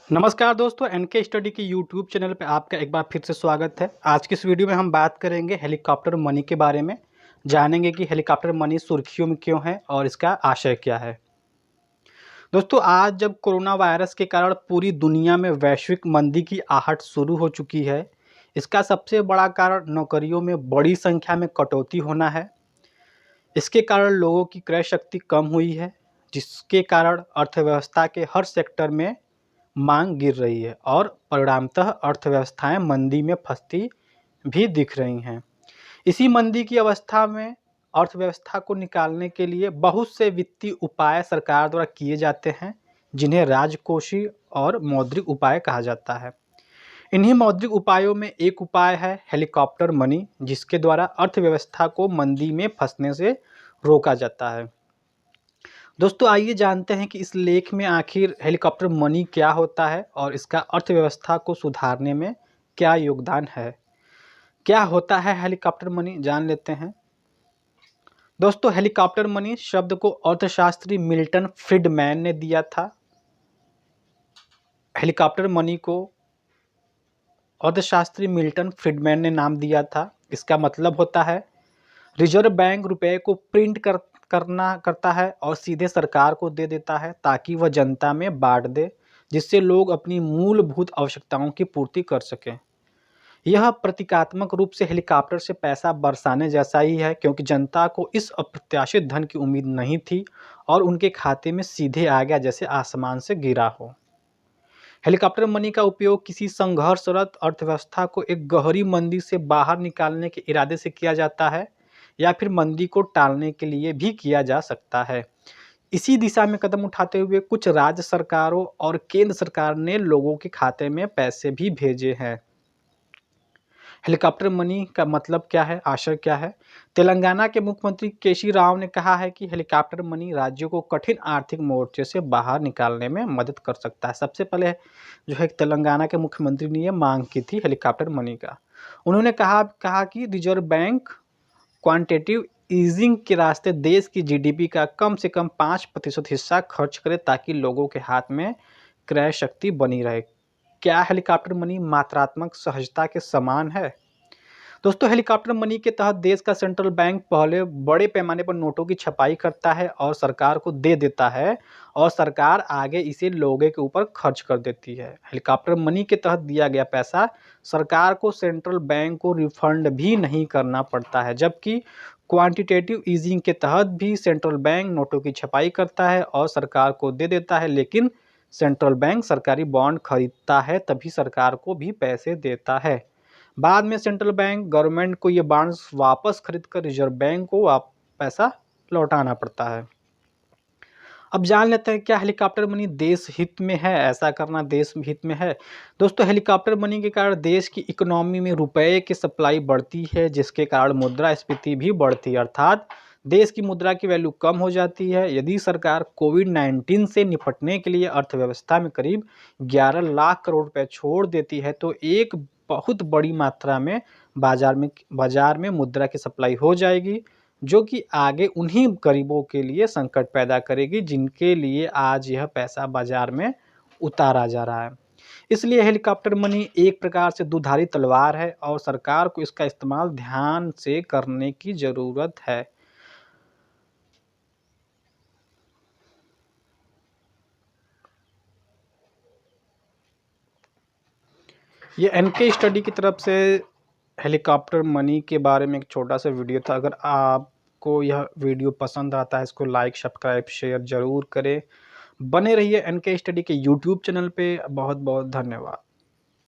नमस्कार दोस्तों, N K study के यूट्यूब चैनल पे आपका एक बार फिर से स्वागत है। आज की इस वीडियो में हम बात करेंगे हेलीकॉप्टर मनी के बारे में। जानेंगे कि हेलीकॉप्टर मनी सुर्खियों में क्यों है और इसका आशय क्या है। दोस्तों, आज जब कोरोना वायरस के कारण पूरी दुनिया में वैश्विक मंदी की आहट शुरू हो चुकी है, इसका सबसे बड़ा कारण नौकरियों में बड़ी संख्या में कटौती होना है। इसके कारण लोगों की क्रय शक्ति कम हुई है, जिसके कारण अर्थव्यवस्था के हर सेक्टर में मांग गिर रही है और परिणामतः अर्थव्यवस्थाएं मंदी में फंसती भी दिख रही हैं। इसी मंदी की अवस्था में अर्थव्यवस्था को निकालने के लिए बहुत से वित्तीय उपाय सरकार द्वारा किए जाते हैं, जिन्हें राजकोषीय और मौद्रिक उपाय कहा जाता है। इन्हीं मौद्रिक उपायों में एक उपाय है हेलीकॉप्टर मनी, जिसके द्वारा अर्थव्यवस्था को मंदी में फंसने से रोका जाता है। दोस्तों, आइए जानते हैं कि इस लेख में आखिर हेलीकॉप्टर मनी क्या होता है और इसका अर्थव्यवस्था को सुधारने में क्या योगदान है। क्या होता है हेलीकॉप्टर मनी, जान लेते हैं। दोस्तों, हेलीकॉप्टर मनी शब्द को अर्थशास्त्री मिल्टन फ्रीडमैन ने दिया था। हेलीकॉप्टर मनी को अर्थशास्त्री मिल्टन फ्रीडमैन ने नाम दिया था। इसका मतलब होता है रिजर्व बैंक रुपए को प्रिंट करता है और सीधे सरकार को दे देता है ताकि वह जनता में बांट दे, जिससे लोग अपनी मूलभूत आवश्यकताओं की पूर्ति कर सकें। यह प्रतीकात्मक रूप से हेलीकॉप्टर से पैसा बरसाने जैसा ही है, क्योंकि जनता को इस अप्रत्याशित धन की उम्मीद नहीं थी और उनके खाते में सीधे आ गया जैसे आसमान से गिरा हो। हेलीकॉप्टर मनी का उपयोग किसी संघर्षरत अर्थव्यवस्था को एक गहरी मंदी से बाहर निकालने के इरादे से किया जाता है या फिर मंदी को टालने के लिए भी किया जा सकता है। इसी दिशा में कदम उठाते हुए कुछ राज्य सरकारों और केंद्र सरकार ने लोगों के खाते में पैसे भी भेजे हैं। हेलीकॉप्टर मनी का मतलब क्या है, आशय क्या है। तेलंगाना के मुख्यमंत्री केसी राव ने कहा है कि हेलीकॉप्टर मनी राज्यों को कठिन आर्थिक मोर्चे से बाहर निकालने में मदद कर सकता है। सबसे पहले जो है तेलंगाना के मुख्यमंत्री ने यह मांग की थी हेलीकॉप्टर मनी का। उन्होंने कहा कि रिजर्व बैंक क्वांटिटेटिव ईजिंग के रास्ते देश की जीडीपी का कम से कम 5% हिस्सा खर्च करे ताकि लोगों के हाथ में क्रय शक्ति बनी रहे। क्या हेलीकॉप्टर मनी मात्रात्मक सहजता के समान है। दोस्तों, हेलीकॉप्टर मनी के तहत देश का सेंट्रल बैंक पहले बड़े पैमाने पर नोटों की छपाई करता है और सरकार को दे देता है और सरकार आगे इसे लोगों के ऊपर खर्च कर देती है। हेलीकॉप्टर मनी के तहत दिया गया पैसा सरकार को सेंट्रल बैंक को रिफंड भी नहीं करना पड़ता है, जबकि क्वांटिटेटिव ईजिंग के तहत भी सेंट्रल बैंक नोटों की छपाई करता है और सरकार को दे देता है, लेकिन सेंट्रल बैंक सरकारी बॉन्ड खरीदता है तभी सरकार को भी पैसे देता है। बाद में सेंट्रल बैंक गवर्नमेंट को ये बॉन्ड्स वापस खरीद कर रिजर्व बैंक को पैसा लौटाना पड़ता है। अब जान लेते हैं क्या हेलीकॉप्टर मनी देश हित में है, ऐसा करना देश हित में है। दोस्तों, हेलीकॉप्टर मनी के कारण देश की इकोनॉमी में रुपए की सप्लाई बढ़ती है, जिसके कारण मुद्रास्फीति भी बढ़ती है, अर्थात देश की मुद्रा की वैल्यू कम हो जाती है। यदि सरकार कोविड-19 से निपटने के लिए अर्थव्यवस्था में करीब 11 लाख करोड़ रुपए छोड़ देती है, तो एक बहुत बड़ी मात्रा में बाजार में मुद्रा की सप्लाई हो जाएगी, जो कि आगे उन्हीं गरीबों के लिए संकट पैदा करेगी जिनके लिए आज यह पैसा बाजार में उतारा जा रहा है। इसलिए हेलीकॉप्टर मनी एक प्रकार से दुधारी तलवार है और सरकार को इसका इस्तेमाल ध्यान से करने की ज़रूरत है। ये एनके स्टडी की तरफ से हेलीकॉप्टर मनी के बारे में एक छोटा सा वीडियो था। अगर आपको यह वीडियो पसंद आता है, इसको लाइक, सब्सक्राइब, शेयर ज़रूर करें। बने रहिए एनके स्टडी के यूट्यूब चैनल पे। बहुत बहुत धन्यवाद।